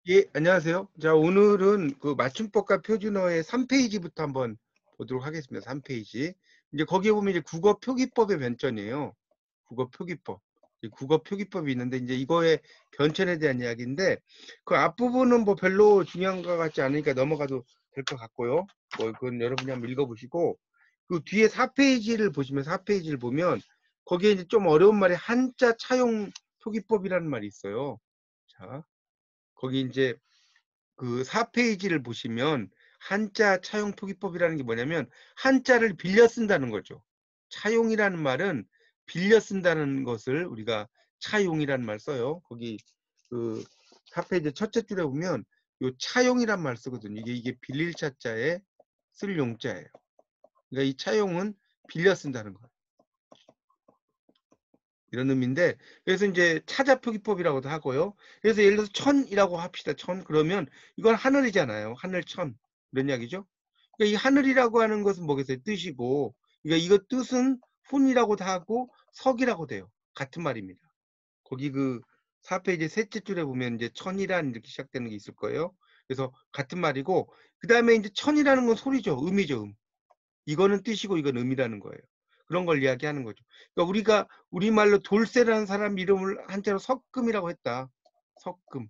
예, 안녕하세요. 자, 오늘은 그 맞춤법과 표준어의 3페이지부터 한번 보도록 하겠습니다. 3페이지. 이제 거기에 보면 이제 국어 표기법의 변전이에요. 국어 표기법. 국어 표기법이 있는데 이제 이거의 변천에 대한 이야기인데 그 앞부분은 뭐 별로 중요한 것 같지 않으니까 넘어가도 될 것 같고요. 뭐 그건 여러분이 한번 읽어보시고 그 뒤에 4페이지를 보시면 4페이지를 보면 거기에 이제 좀 어려운 말이 한자 차용 표기법이라는 말이 있어요. 자, 거기 이제 그 4페이지를 보시면 한자 차용 표기법이라는 게 뭐냐면 한자를 빌려 쓴다는 거죠. 차용이라는 말은 빌려 쓴다는 것을 우리가 차용이라는 말 써요. 거기 그 4페이지 첫째 줄에 보면 요 차용이란 말 쓰거든요. 이게 빌릴 차자에 쓸 용자예요. 그러니까 이 차용은 빌려 쓴다는 거예요. 이런 의미인데 그래서 이제 차자표기법이라고도 하고요. 그래서 예를 들어서 천이라고 합시다. 천 그러면 이건 하늘이잖아요. 하늘천 이런 이야기죠. 그러니까 이 하늘이라고 하는 것은 뭐겠어요? 뜻이고 그러니까 이거 뜻은 훈이라고도 하고 석이라고 돼요. 같은 말입니다. 거기 그 4페이지 셋째 줄에 보면 이제 천이란 이렇게 시작되는 게 있을 거예요. 그래서 같은 말이고 그 다음에 이제 천이라는 건 소리죠. 음이죠. 음. 이거는 뜻이고 이건 음이라는 거예요. 그런 걸 이야기하는 거죠. 그러니까 우리가 우리말로 돌쇠라는 사람 이름을 한자로 석금이라고 했다. 석금,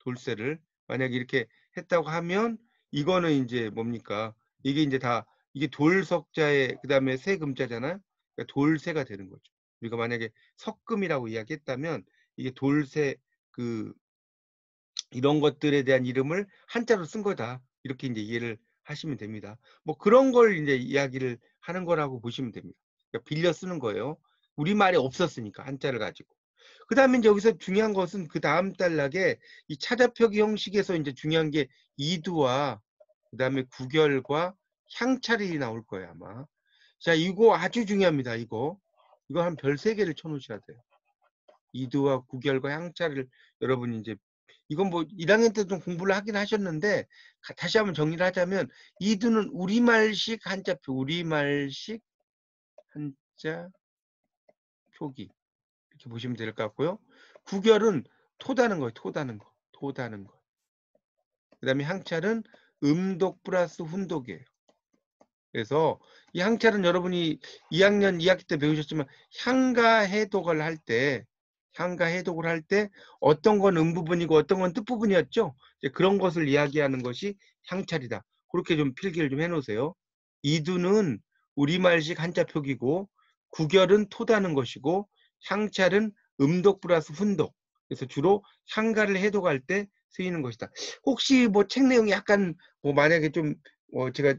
돌쇠를 만약에 이렇게 했다고 하면 이거는 이제 뭡니까? 이게 이제 다 이게 돌석자에 그다음에 새금자잖아요. 그러니까 돌쇠가 되는 거죠. 우리가 만약에 석금이라고 이야기했다면 이게 돌쇠 그 이런 것들에 대한 이름을 한자로 쓴 거다. 이렇게 이제 이해를 하시면 됩니다. 뭐 그런 걸 이제 이야기를 하는 거라고 보시면 됩니다. 그러니까 빌려 쓰는 거예요. 우리말이 없었으니까 한자를 가지고. 그 다음에 이제 여기서 중요한 것은 그 다음 단락에 이 차자표기 형식에서 이제 중요한 게 이두와 그 다음에 구결과 향찰이 나올 거예요, 아마. 자, 이거 아주 중요합니다, 이거. 이거 한 별 3개를 쳐놓으셔야 돼요. 이두와 구결과 향차를 여러분이 이제 이건 뭐 1학년 때 좀 공부를 하긴 하셨는데 다시 한번 정리를 하자면 이두는 우리말식 한자표 우리말식 한자 표기 이렇게 보시면 될 것 같고요. 구결은 토다는 거예요. 토다는 거. 토다는 거. 그다음에 향찰은 음독 플러스 훈독이에요. 그래서 이 향찰은 여러분이 2학년 2학기 때 배우셨지만 향가해독을 할 때 향가해독을 할 때 어떤 건 음부분이고 어떤 건 뜻부분이었죠. 이제 그런 것을 이야기하는 것이 향찰이다. 그렇게 좀 필기를 좀 해놓으세요. 이두는 우리말식 한자 표기고 구결은 토다는 것이고 향찰은 음독 플러스 훈독. 그래서 주로 향가를 해독할 때 쓰이는 것이다. 혹시 뭐 책 내용이 약간 뭐 만약에 좀 제가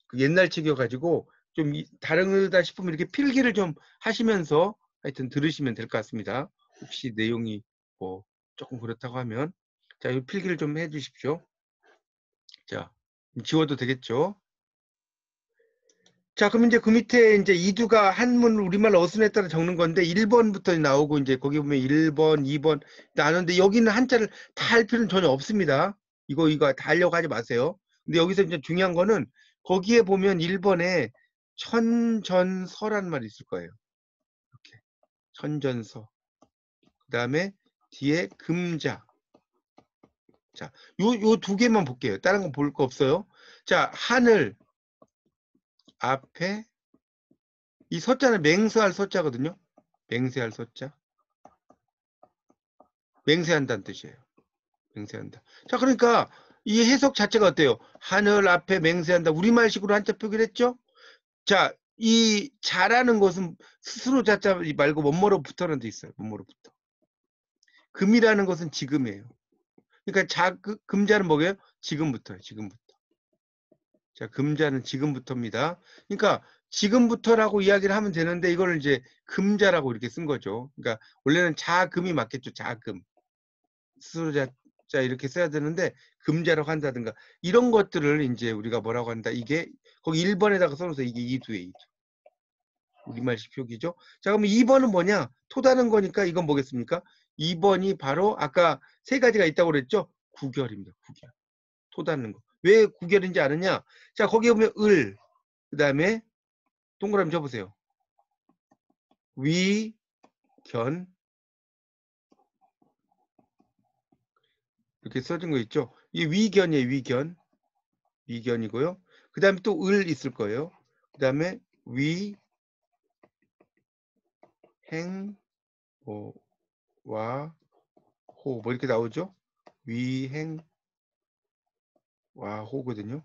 그 옛날 책이어가지고 좀 다르다 싶으면 이렇게 필기를 좀 하시면서 하여튼 들으시면 될 것 같습니다. 혹시 내용이 뭐 조금 그렇다고 하면 자, 이 필기를 좀 해주십시오. 자, 지워도 되겠죠? 자, 그럼 이제 그 밑에 이제 이두가 한문 우리말 어순에 따라 적는 건데 1번부터 나오고 이제 거기 보면 1번, 2번 나누는데 여기는 한자를 다 할 필요는 전혀 없습니다. 이거 다 하려고 하지 마세요. 근데 여기서 이제 중요한 거는 거기에 보면 1번에 천전서라는 말이 있을 거예요. 이렇게 천전서. 그다음에 뒤에 금자. 자, 요 2개만 볼게요. 다른 거 볼 거 없어요. 자, 하늘 앞에 이 서자는 맹세할 서자거든요. 맹세할 서자. 맹세한다는 뜻이에요. 맹세한다. 자, 그러니까 이 해석 자체가 어때요? 하늘 앞에 맹세한다. 우리말식으로 한자 표기를 했죠? 자, 이 자라는 것은 스스로 자자 말고 뭐뭐로부터라는 데 있어요. 뭐뭐로부터. 금이라는 것은 지금이에요. 그러니까 금자는 뭐예요? 지금부터예요. 지금부터. 자, 금자는 지금부터입니다. 그러니까 지금부터라고 이야기를 하면 되는데 이걸 이제 금자라고 이렇게 쓴 거죠. 그러니까 원래는 자금이 맞겠죠. 자금. 스스로 자 이렇게 써야 되는데 금자라고 한다든가 이런 것들을 이제 우리가 뭐라고 한다. 이게 거기 1번에다가 써놓으서 이게 이두에 이두. 우리말식 표기죠. 자, 그러면 2번은 뭐냐? 토다는 거니까 이건 뭐겠습니까? 2번이 바로 아까 3가지가 있다고 그랬죠? 구결입니다. 구결. 토다는 거. 왜 구결인지 아느냐? 자, 거기에 보면 을, 그 다음에 동그라미 쳐보세요. 위, 견, 이렇게 써진 거 있죠? 이게 위견이에요, 위견. 위견이고요. 그다음에 또 을 있을 거예요. 그다음에 위, 행, 뭐, 와, 호, 뭐 이렇게 나오죠? 위, 행, 와, 호거든요.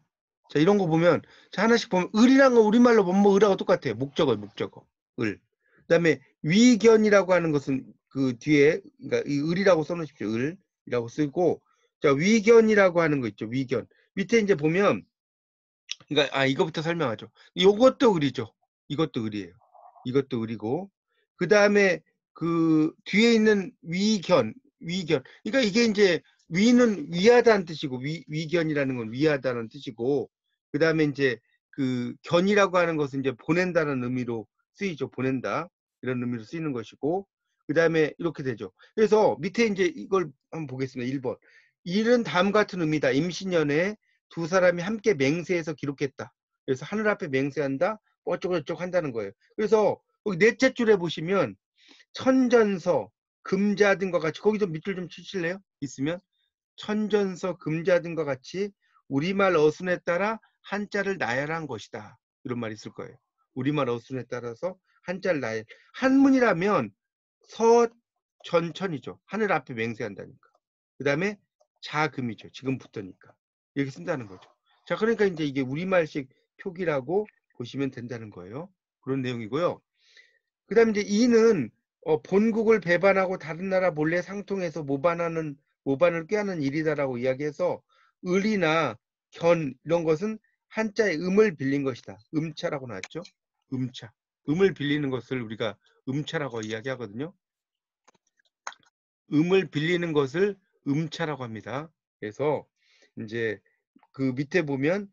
자, 이런 거 보면, 자, 하나씩 보면, 을이란 거 우리말로 보면 뭐 을하고 똑같아요. 목적어, 목적어. 을. 그다음에 위견이라고 하는 것은 그 뒤에, 그러니까 이 을이라고 써놓으십시오. 을이라고 쓰고, 자, 위견이라고 하는 거 있죠. 위견. 밑에 이제 보면, 그러니까 이거부터 설명하죠. 이것도 을이죠. 이것도 을이에요. 이것도 을이고, 그 다음에 그 뒤에 있는 위견, 위견. 그러니까 이게 이제 위는 위하다는 뜻이고, 위견이라는 건 위하다는 뜻이고, 그 다음에 이제 그 견이라고 하는 것은 이제 보낸다는 의미로 쓰이죠. 보낸다. 이런 의미로 쓰이는 것이고, 그 다음에 이렇게 되죠. 그래서 밑에 이제 이걸 한번 보겠습니다. 1번. 일은 다음 같은 의미다. 임신연애 두 사람이 함께 맹세해서 기록했다. 그래서 하늘 앞에 맹세한다. 어쩌고저쩌고 한다는 거예요. 그래서 거기 넷째 줄에 보시면 천전서, 금자 등과 같이 거기 좀 밑줄 좀 치실래요? 있으면 천전서, 금자 등과 같이 우리말 어순에 따라 한자를 나열한 것이다. 이런 말이 있을 거예요. 우리말 어순에 따라서 한자를 나열. 한문이라면 서전천이죠. 하늘 앞에 맹세한다니까. 그 다음에 자금이죠. 지금부터니까. 이렇게 쓴다는 거죠. 자, 그러니까 이제 이게 우리말식 표기라고 보시면 된다는 거예요. 그런 내용이고요. 그 다음에 이제 이는 본국을 배반하고 다른 나라 몰래 상통해서 모반을 꾀하는 일이다라고 이야기해서 을이나 견 이런 것은 한자의 음을 빌린 것이다. 음차라고 나왔죠. 음차. 음을 빌리는 것을 우리가 음차라고 이야기하거든요. 음을 빌리는 것을 음차라고 합니다. 그래서 이제 그 밑에 보면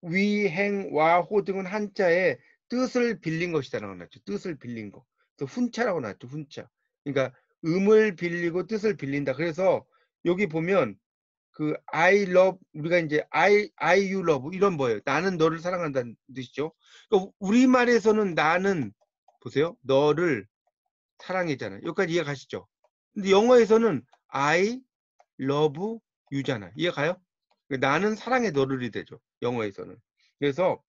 위, 행, 와, 호 등은 한자의 뜻을 빌린 것이다라고 나왔죠. 뜻을 빌린 거. 또 훈차라고 나왔죠. 훈차. 그러니까 음을 빌리고 뜻을 빌린다. 그래서 여기 보면 그 I love 우리가 이제 I you love 이런 뭐예요? 나는 너를 사랑한다는 뜻이죠. 그러니까 우리말에서는 나는 보세요. 너를 사랑이잖아요. 여기까지 이해 가시죠? 근데 영어에서는 I love you잖아. 이해 가요? 나는 사랑의 너를이 되죠. 영어에서는. 그래서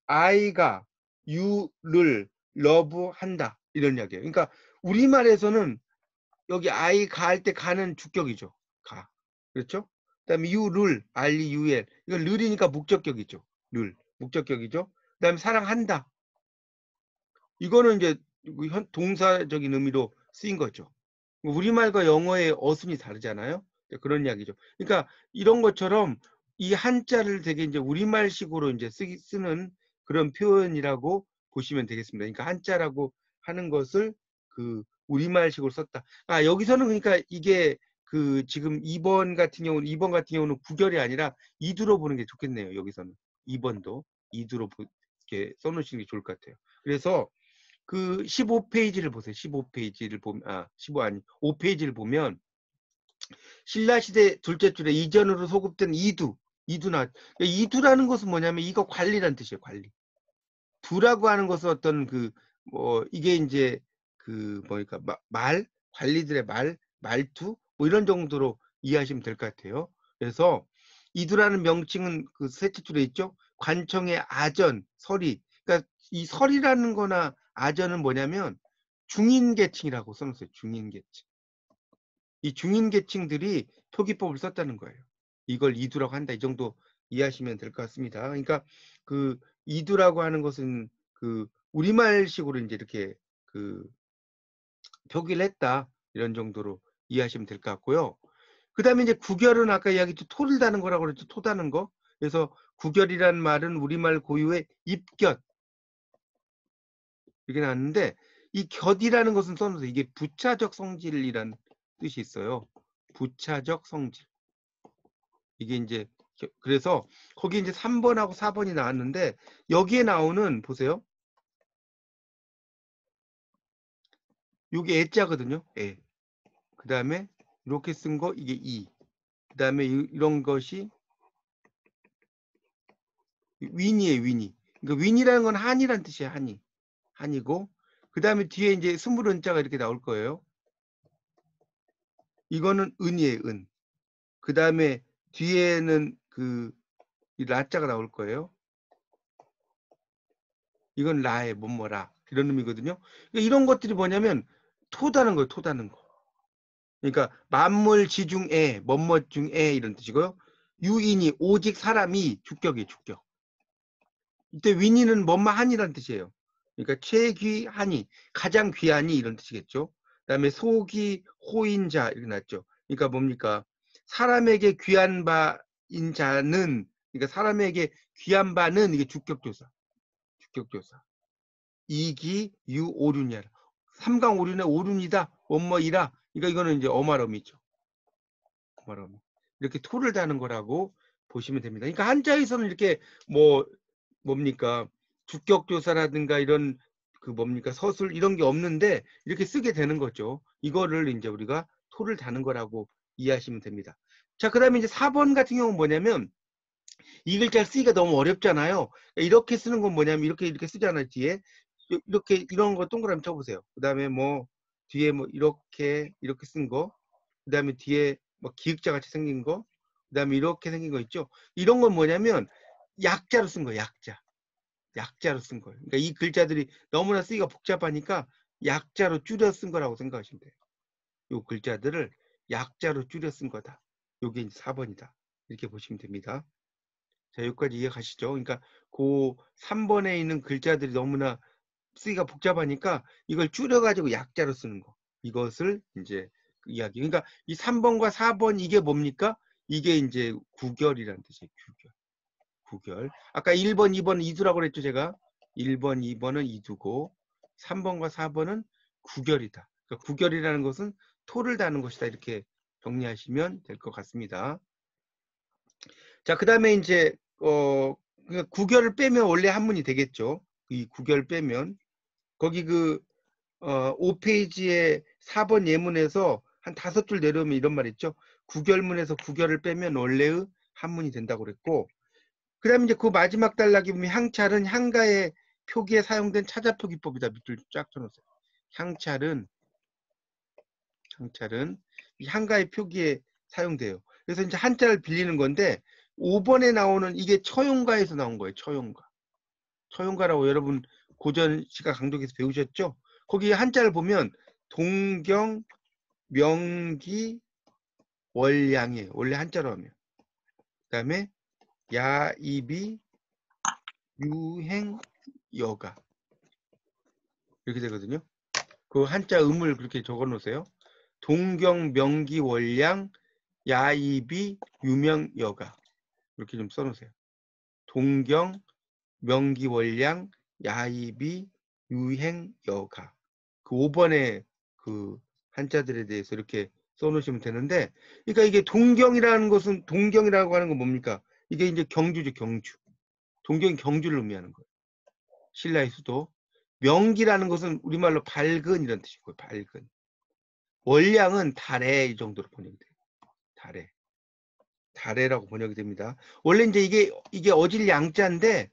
I가 you를 love 한다. 이런 이야기예요. 그러니까 우리말에서는 여기 I 가 할 때 가는 주격이죠. 가. 그렇죠? 그다음에 you를 R-E-U-L. 이건 르이니까 목적격이죠. 를. 목적격이죠. 그다음에 사랑한다. 이거는 이제 동사적인 의미로 쓰인 거죠. 우리말과 영어의 어순이 다르잖아요. 그런 이야기죠. 그러니까 이런 것처럼 이 한자를 되게 이제 우리말식으로 이제 쓰는 그런 표현이라고 보시면 되겠습니다. 그러니까 한자라고 하는 것을 그 우리말식으로 썼다. 여기서는 그러니까 이게 그 지금 2번 같은 경우는 구결이 아니라 이두로 보는 게 좋겠네요. 여기서는 2번도 이두로 이렇게 써놓으시는 게 좋을 것 같아요. 그래서 그 15페이지를 보세요. 15페이지를 보면 15 아니 5페이지를 보면 신라시대 둘째 줄에 이전으로 소급된 이두나 이두라는 것은 뭐냐면 이거 관리라는 뜻이에요. 관리. 두라고 하는 것은 어떤 그 뭐 이게 이제 그 뭐니까 관리들의 말투 뭐 이런 정도로 이해하시면 될 것 같아요. 그래서 이두라는 명칭은 그 셋째 줄에 있죠. 관청의 아전, 서리. 그러니까 이 서리라는 거나 아전은 뭐냐면 중인계층이라고 써놓았어요. 중인계층. 이 중인계층들이 표기법을 썼다는 거예요. 이걸 이두라고 한다. 이 정도 이해하시면 될 것 같습니다. 그러니까 그 이두라고 하는 것은 그 우리말식으로 이제 이렇게 그 표기를 했다. 이런 정도로 이해하시면 될 것 같고요. 그 다음에 이제 구결은 아까 이야기했죠. 토를 다는 거라고 그랬죠. 토 다는 거. 그래서 구결이란 말은 우리말 고유의 입곁. 이렇게 나왔는데 이 곁이라는 것은 써놓으세요. 이게 부차적 성질이란 뜻이 있어요. 부차적 성질. 이게 이제 그래서 거기 이제 3번하고 4번이 나왔는데 여기에 나오는 보세요. 요게 애자거든요. 애. 그 다음에 이렇게 쓴 거 이게 이. 그 다음에 이런 것이 윈이에요. 윈이. 그러니까 윈이라는 건 한이란 뜻이에요. 한이. 한이고 그 다음에 뒤에 이제 스물 은자가 이렇게 나올 거예요. 이거는 은이에요. 은. 그 다음에 뒤에는 이 라자가 나올 거예요. 이건 라의 뭐뭐라 이런 의미거든요. 그러니까 이런 것들이 뭐냐면 토다는 거예요. 토다는 거. 그러니까 만물 지중에 뭐뭐 중에 이런 뜻이고요. 유인이 오직 사람이 주격이에요. 주격. 이때 위니는 뭐뭐하니라는 뜻이에요. 그러니까 최귀하니 가장 귀하니 이런 뜻이겠죠. 그다음에 소기 호인자 이렇게 났죠. 그러니까 뭡니까? 사람에게 귀한 바인 자는 그러니까 사람에게 귀한 바는 이게 주격조사. 주격조사. 이기 유오륜이야. 삼강오륜의 오륜이다. 원머이라. 그러니까 이거는 이제 어마럼이죠. 어마럼. 이렇게 토를 다는 거라고 보시면 됩니다. 그러니까 한자에서는 이렇게 뭡니까? 주격조사라든가 이런 뭡니까? 서술 이런 게 없는데 이렇게 쓰게 되는 거죠. 이거를 이제 우리가 토를 다는 거라고 이해하시면 됩니다. 자, 그다음에 이제 4번 같은 경우는 뭐냐면 이 글자 쓰기가 너무 어렵잖아요. 이렇게 쓰는 건 뭐냐면 이렇게 쓰잖아요. 뒤에 이렇게 이런 거 동그라미 쳐보세요. 그다음에 뒤에 이렇게 쓴 거, 그다음에 뒤에 기역자 같이 생긴 거, 그다음에 이렇게 생긴 거 있죠. 이런 건 뭐냐면 약자로 쓴 거예요. 약자로 쓴 거예요. 그러니까 이 글자들이 너무나 쓰기가 복잡하니까 약자로 줄여 쓴 거라고 생각하시면 돼요. 이 글자들을 약자로 줄여 쓴 거다. 이게 이제 4번이다. 이렇게 보시면 됩니다. 자, 여기까지 이해가시죠? 그러니까 그 3번에 있는 글자들이 너무나 쓰기가 복잡하니까 이걸 줄여가지고 약자로 쓰는 거. 이것을 이제 이야기. 그러니까 이 3번과 4번 이게 뭡니까? 이게 이제 구결이라는 뜻이에요. 구결. 아까 1번, 2번은 이두라고 그랬죠, 제가? 1번, 2번은 이두고 3번과 4번은 구결이다. 그러니까 구결이라는 것은 토를 다는 것이다. 이렇게 정리하시면 될 것 같습니다. 자, 그다음에 이제 그러니까 구결을 빼면 원래 한문이 되겠죠. 이 구결 빼면 거기 5페이지에 4번 예문에서 한 5줄 내려오면 이런 말 있죠. 구결문에서 구결을 빼면 원래의 한문이 된다고 그랬고, 그 다음에 이제 그 마지막 단락에 보면 향찰은 향가의 표기에 사용된 차자표기법이다. 밑줄 쫙 쳐놓으세요. 향찰은 이 향가의 표기에 사용돼요. 그래서 이제 한자를 빌리는 건데 5번에 나오는 이게 처용가에서 나온 거예요. 처용가라고 여러분 고전 시가 강독에서 배우셨죠? 거기 한자를 보면 동경, 명기, 월양이에요. 원래 한자로 하면. 그 다음에 야입이, 유행, 여가 이렇게 되거든요. 그 한자 음을 그렇게 적어 놓으세요. 동경, 명기, 월양, 야입이, 유명, 여가 이렇게 좀 써놓으세요. 동경, 명기, 월양, 야입이, 유행, 여가 그 5번의 그 한자들에 대해서 이렇게 써놓으시면 되는데, 그러니까 이게 동경이라는 것은 동경이라고 하는 건 뭡니까? 이게 이제 경주죠, 경주. 동경이 경주를 의미하는 거예요. 신라의 수도. 명기라는 것은 우리말로 밝은 이런 뜻이고요. 밝은. 월량은 달에 이 정도로 번역이 돼요. 달에라고 번역이 됩니다. 원래 이제 이게 어질 양자인데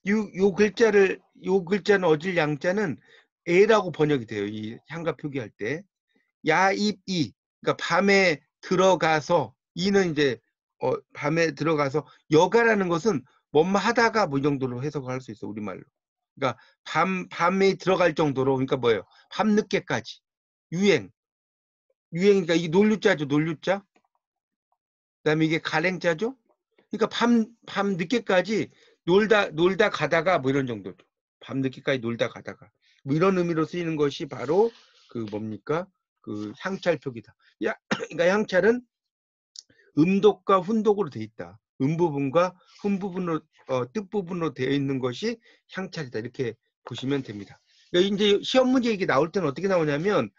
요 글자는 어질 양자는 애라고 번역이 돼요. 이 향가 표기할 때. 야입이 그러니까 밤에 들어가서 이는 이제 밤에 들어가서 여가라는 것은 뭐뭐 하다가 뭐 이 정도로 해석을 할 수 있어 우리말로. 그러니까 밤에 들어갈 정도로 그러니까 뭐예요? 밤 늦게까지 유행이니까 이게 논류자죠 논류자. 그다음에 이게 가랭자죠. 그러니까 밤 늦게까지 놀다 가다가 뭐 이런 정도죠. 밤 늦게까지 놀다 가다가 뭐 이런 의미로 쓰이는 것이 바로 뭡니까? 향찰 표기다. 그러니까 향찰은 음독과 훈독으로 되어 있다. 음부분과 훈부분으로 뜻 부분으로 되어 있는 것이 향찰이다. 이렇게 보시면 됩니다. 그러니까 이제 시험 문제 이게 나올 때는 어떻게 나오냐면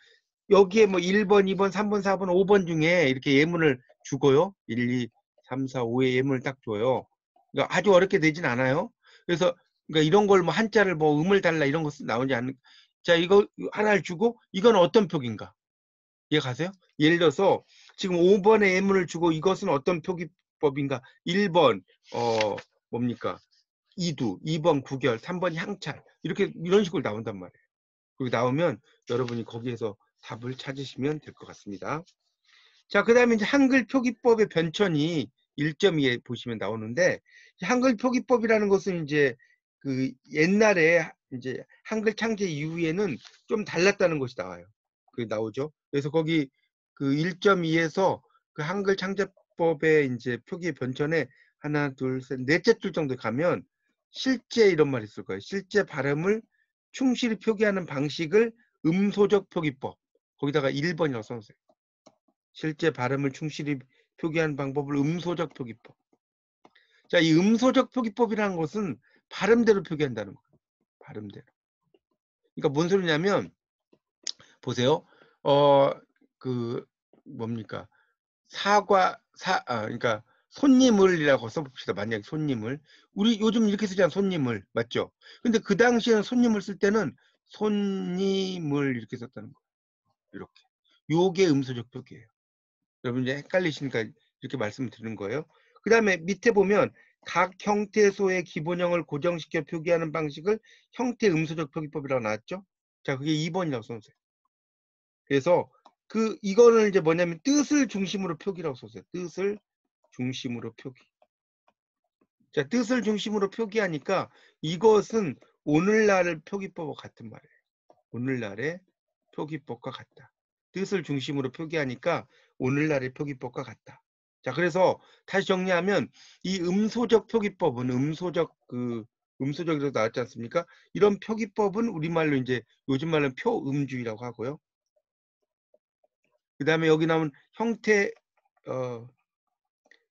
여기에 뭐 1번, 2번, 3번, 4번, 5번 중에 이렇게 예문을 주고요. 1, 2, 3, 4, 5의 예문을 딱 줘요. 그러니까 아주 어렵게 되진 않아요. 그래서 그러니까 이런 걸 뭐 한자를 뭐 음을 달라 이런 거 나오지 않는. 자, 이거 하나를 주고 이건 어떤 표기인가? 이해 가세요? 예를 들어서 지금 5번의 예문을 주고 이것은 어떤 표기법인가? 1번 뭡니까? 이두, 2번 구결, 3번 향찰 이렇게 이런 식으로 나온단 말이에요. 그리고 나오면 여러분이 거기에서 답을 찾으시면 될 것 같습니다. 자, 그 다음에 이제 한글 표기법의 변천이 1.2에 보시면 나오는데, 한글 표기법이라는 것은 이제 그 옛날에 이제 한글 창제 이후에는 좀 달랐다는 것이 나와요. 그 나오죠. 그래서 거기 그 1.2에서 그 한글 창제법의 이제 표기의 변천에 하나, 둘, 셋, 넷째 줄 정도 가면 실제 이런 말이 있을 거예요. 실제 발음을 충실히 표기하는 방식을 음소적 표기법. 거기다가 1번이라고 써놓으세요. 실제 발음을 충실히 표기하는 방법을 음소적 표기법. 자, 이 음소적 표기법이라는 것은 발음대로 표기한다는 거예요. 발음대로. 그러니까 뭔 소리냐면 보세요. 그 뭡니까? 그러니까 손님을이라고 써봅시다. 만약에 손님을. 우리 요즘 이렇게 쓰잖아. 손님을. 맞죠? 근데 그 당시에는 손님을 쓸 때는 손님을 이렇게 썼다는 거예요. 이렇게. 요게 음소적 표기예요. 여러분 이제 헷갈리시니까 이렇게 말씀을 드리는 거예요. 그 다음에 밑에 보면 각 형태소의 기본형을 고정시켜 표기하는 방식을 형태 음소적 표기법이라고 나왔죠. 자, 그게 2번이라고 써놓으세요. 그래서 이거는 이제 뭐냐면 뜻을 중심으로 표기라고 써주세요. 뜻을 중심으로 표기. 자, 뜻을 중심으로 표기하니까 이것은 오늘날의 표기법과 같은 말이에요. 오늘날의 표기법과 같다. 뜻을 중심으로 표기하니까 오늘날의 표기법과 같다. 자, 그래서 다시 정리하면 이 음소적 표기법은 음소적이라고 나왔지 않습니까? 이런 표기법은 우리말로 이제 요즘 말로는 표음주의라고 하고요. 그 다음에 여기 나온 형태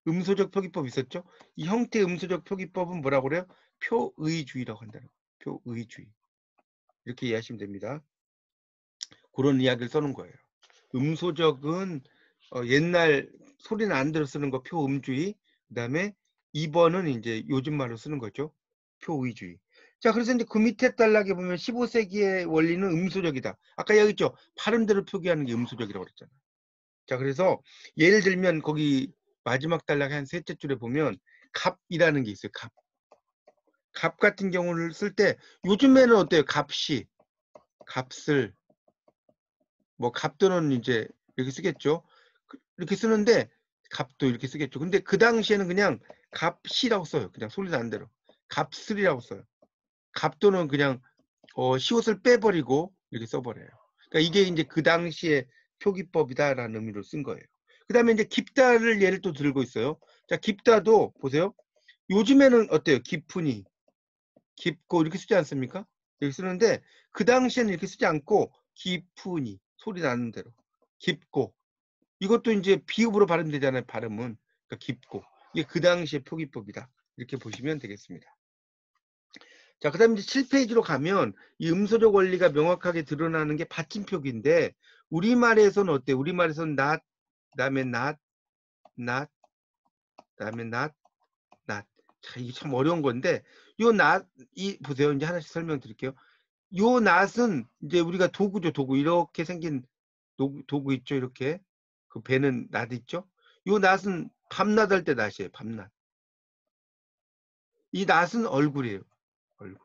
음소적 표기법 있었죠? 이 형태 음소적 표기법은 뭐라고 그래요? 표의주의라고 한다는 거예요. 표의주의. 이렇게 이해하시면 됩니다. 그런 이야기를 써놓은 거예요. 음소적은 옛날 소리는 안 들어 쓰는 거 표음주의. 그 다음에 2번은 이제 요즘 말로 쓰는 거죠. 표의주의. 자, 그래서 이제 그 밑에 단락에 보면 15세기의 원리는 음소적이다. 아까 여기 있죠. 발음대로 표기하는 게 음소적이라고 그랬잖아요. 자, 그래서 예를 들면 거기 마지막 단락의 한 셋째 줄에 보면 값이라는 게 있어요. 값. 값 같은 경우를 쓸 때 요즘에는 어때요? 값을 뭐 값도는 이제 이렇게 쓰겠죠. 이렇게 쓰는데 값도 이렇게 쓰겠죠. 근데 그 당시에는 그냥 값이라고 써요. 그냥 소리 나는 대로. 값을이라고 써요. 값도는 그냥 시옷을 빼버리고 이렇게 써버려요. 그러니까 이게 이제 그 당시에 표기법이다라는 의미로 쓴 거예요. 그 다음에 이제 깊다를 예를 또 들고 있어요. 자, 깊다도 보세요. 요즘에는 어때요? 깊으니, 깊고 이렇게 쓰지 않습니까? 이렇게 쓰는데 그 당시에는 이렇게 쓰지 않고 깊으니 소리 나는 대로 깊고 이것도 이제 비읍으로 발음되잖아요. 발음은 그러니까 깊고 이게 그 당시의 표기법이다. 이렇게 보시면 되겠습니다. 자, 그 다음에 이제 7페이지로 가면 이 음소적 원리가 명확하게 드러나는 게 받침표기인데 우리말에서는 어때요? 우리말에서는 not, 그다음에 not, 그다음에 not. 자, 이게 참 어려운 건데 요 not, 보세요. 이제 하나씩 설명드릴게요. 요 not은 이제 우리가 도구죠. 도구. 이렇게 생긴 도구 있죠. 이렇게. 그 배는 not 있죠. 요 not은 밤낮 할 때 not이에요. 밤낮. 이 not은 얼굴이에요. 얼굴.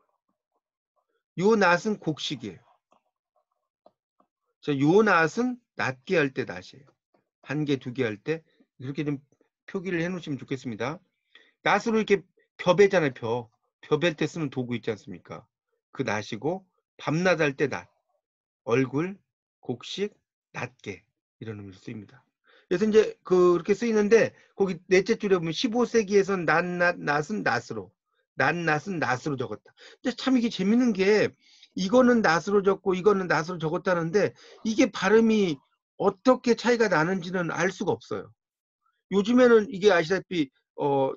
요 not은 곡식이에요. 자, 요 not은 낮게 할 때 not이에요. 한 개, 두 개 할 때 이렇게 좀 표기를 해 놓으시면 좋겠습니다. not으로 이렇게 벼배잖아요. 벼벨 때 쓰는 도구 있지 않습니까? 그 not이고 밤낮 할 때 not. 얼굴, 곡식, 낮게 이런 의미로 쓰입니다. 그래서 이제 그렇게 쓰이는데 거기 넷째 줄에 보면 15세기에선 낫은 낫으로 낫은 낫으로 적었다. 근데 참 이게 재밌는 게 이거는 낫으로 적고 이거는 낫으로 적었다는데 이게 발음이 어떻게 차이가 나는지는 알 수가 없어요. 요즘에는 이게 아시다시피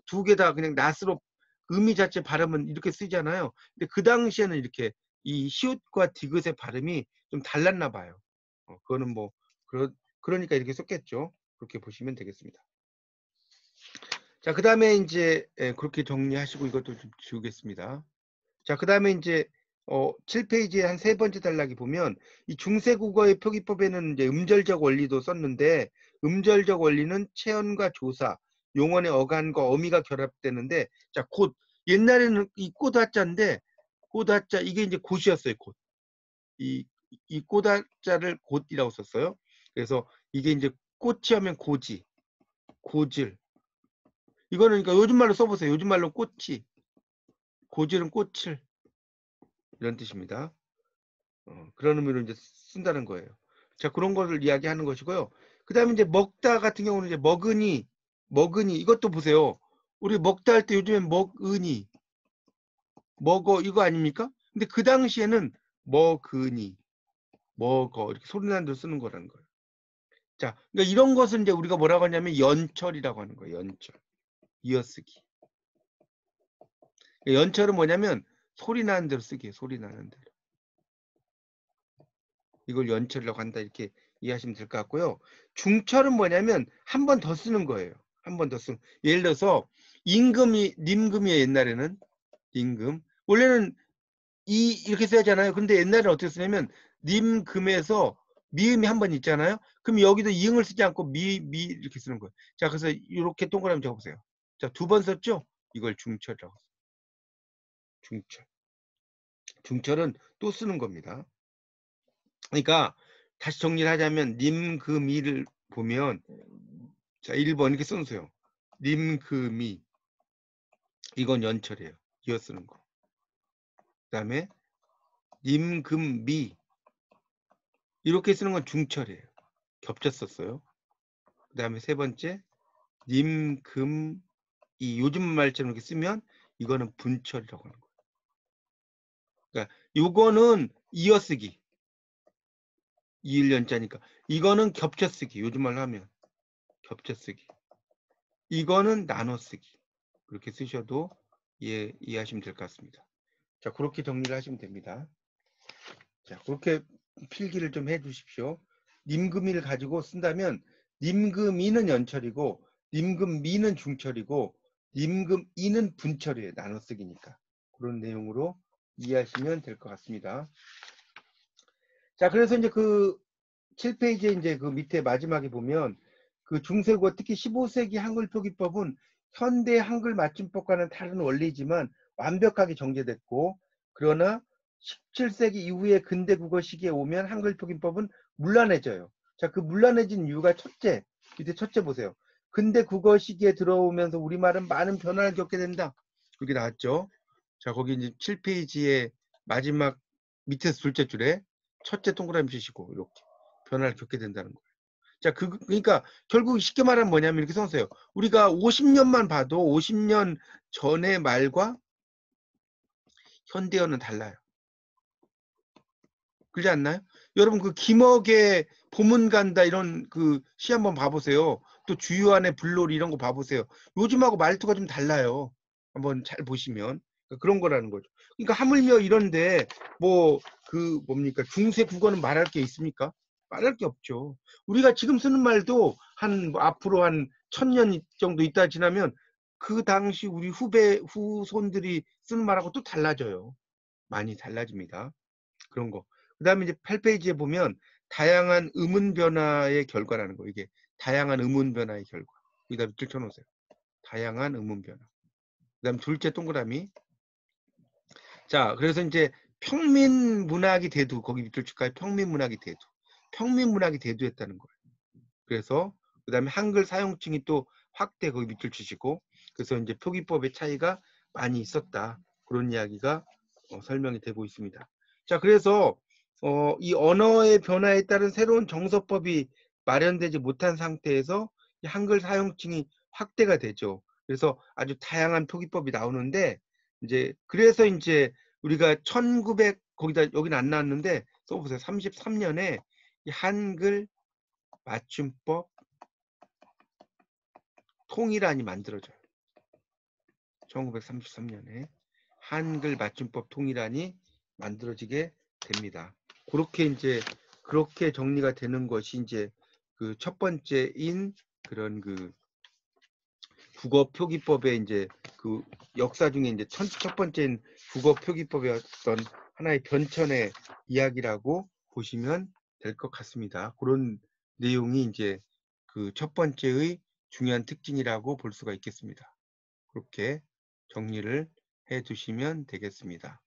두 개 다 그냥 낫으로 의미 자체 발음은 이렇게 쓰잖아요. 근데 그 당시에는 이렇게 이 시옷과 디귿의 발음이 좀 달랐나 봐요. 그거는 뭐 그러니까 이렇게 썼겠죠. 그렇게 보시면 되겠습니다. 자, 그 다음에 이제 그렇게 정리하시고 이것도 좀 지우겠습니다. 자, 그 다음에 이제 7페이지에 한 세 번째 단락이 보면 이 중세국어의 표기법에는 이제 음절적 원리도 썼는데 음절적 원리는 체언과 조사, 용언의 어간과 어미가 결합되는데 자, 곧 옛날에는 이 꽃하자인데 꽃하자 이게 이제 곧이었어요. 곧. 이 꽃하자를 곧이라고 썼어요. 그래서 이게 이제 꽃이 하면 고지, 고질. 이거는 그러니까 요즘 말로 써보세요. 요즘 말로 꽃이, 고질은 꽃을 이런 뜻입니다. 그런 의미로 이제 쓴다는 거예요. 자, 그런 거를 이야기하는 것이고요. 그 다음에 이제 먹다 같은 경우는 이제 먹으니, 이것도 보세요. 우리 먹다 할 때 요즘엔 먹으니, 먹어, 이거 아닙니까? 근데 그 당시에는 먹으니, 먹어, 이렇게 소리 나는 대로 쓰는 거라는 거예요. 자, 그러니까 이런 것을 이제 우리가 뭐라고 하냐면 연철이라고 하는 거예요. 연철. 이어쓰기. 그러니까 연철은 뭐냐면 소리 나는 대로 쓰기예요. 소리 나는 대로. 이걸 연철이라고 한다 이렇게 이해하시면 될 것 같고요. 중철은 뭐냐면 한 번 더 쓰는 거예요. 한 번 더 쓰는. 예를 들어서 임금이 님금이에요. 옛날에는 임금. 원래는 이렇게 써야잖아요. 근데 옛날에는 어떻게 쓰냐면 님금에서 미음이 한 번 있잖아요. 그럼 여기도 이응을 쓰지 않고 미 이렇게 쓰는 거예요. 자, 그래서 이렇게 동그라미 적어보세요. 자, 두 번 썼죠? 이걸 중철이라고. 중철. 중철은 또 쓰는 겁니다. 그러니까 다시 정리를 하자면 님금이를 보면 자 1번 이렇게 써놓으세요. 님금이 이건 연철이에요. 이어 쓰는 거. 그 다음에 님금미 이렇게 쓰는 건 중철이에요. 겹쳐 썼어요. 그 다음에 세 번째 님금이 요즘 말처럼 이렇게 쓰면 이거는 분철이라고 하는 거예요. 그러니까 요거는 이어쓰기 21년자니까 이거는 겹쳐쓰기 요즘 말로 하면 겹쳐쓰기 이거는 나눠쓰기 그렇게 쓰셔도 이해하시면 될 것 같습니다. 자, 그렇게 정리를 하시면 됩니다. 자, 그렇게 필기를 좀 해주십시오. 님금이를 가지고 쓴다면 님금이는 연철이고 님금미는 중철이고 님금이는 분철이에요. 나눠쓰기니까. 그런 내용으로 이해하시면 될 것 같습니다. 자, 그래서 이제 그 7페이지에 이제 그 밑에 마지막에 보면 그 중세고 특히 15세기 한글 표기법은 현대 한글 맞춤법과는 다른 원리지만 완벽하게 정제됐고 그러나 17세기 이후에 근대 국어 시기에 오면 한글 표기법은 문란해져요. 자, 그 문란해진 이유가 첫째, 밑에 첫째 보세요. 근대 국어 시기에 들어오면서 우리말은 많은 변화를 겪게 된다. 여기 나왔죠. 자, 거기 이제 7페이지의 마지막 밑에서 둘째 줄에 첫째 동그라미 치시고 이렇게 변화를 겪게 된다는 거예요. 자, 그러니까 결국 쉽게 말하면 뭐냐면 이렇게 써주세요. 우리가 50년만 봐도 50년 전의 말과 현대어는 달라요. 그렇지 않나요? 여러분 그 김억의 봄은 간다 이런 그 시 한번 봐보세요. 또 주요한의 불놀이 이런 거 봐보세요. 요즘하고 말투가 좀 달라요. 한번 잘 보시면 그런 거라는 거죠. 그러니까 하물며 이런데 뭐 그 뭡니까 중세 국어는 말할 게 있습니까? 말할 게 없죠. 우리가 지금 쓰는 말도 한 앞으로 한 1000년 정도 있다 지나면 그 당시 우리 후손들이 쓰는 말하고 또 달라져요. 많이 달라집니다. 그런 거. 그 다음에 이제 8페이지에 보면 다양한 음운 변화의 결과라는 거. 이게 다양한 음운 변화의 결과. 여기다 밑줄 쳐놓으세요. 다양한 음운 변화. 그 다음 둘째 동그라미. 자, 그래서 이제 평민 문학이 대두. 거기 밑줄 칠까요? 평민 문학이 대두. 평민 문학이 대두했다는 거예요. 그래서 그 다음에 한글 사용층이 또 확대 거기 밑줄 치시고 그래서 이제 표기법의 차이가 많이 있었다. 그런 이야기가 설명이 되고 있습니다. 자, 그래서 이 언어의 변화에 따른 새로운 정서법이 마련되지 못한 상태에서 이 한글 사용층이 확대가 되죠. 그래서 아주 다양한 표기법이 나오는데 이제 그래서 이제 우리가 1900 거기다 여기는 안 나왔는데 써보세요. 33년에 이 한글 맞춤법 통일안이 만들어져요. 1933년에 한글 맞춤법 통일안이 만들어지게 됩니다. 그렇게 정리가 되는 것이 이제 그 첫 번째인 그런 그 국어 표기법의 이제 그 역사 중에 이제 첫 번째인 국어 표기법의 어떤 하나의 변천의 이야기라고 보시면 될 것 같습니다. 그런 내용이 이제 그 첫 번째의 중요한 특징이라고 볼 수가 있겠습니다. 그렇게 정리를 해 두시면 되겠습니다.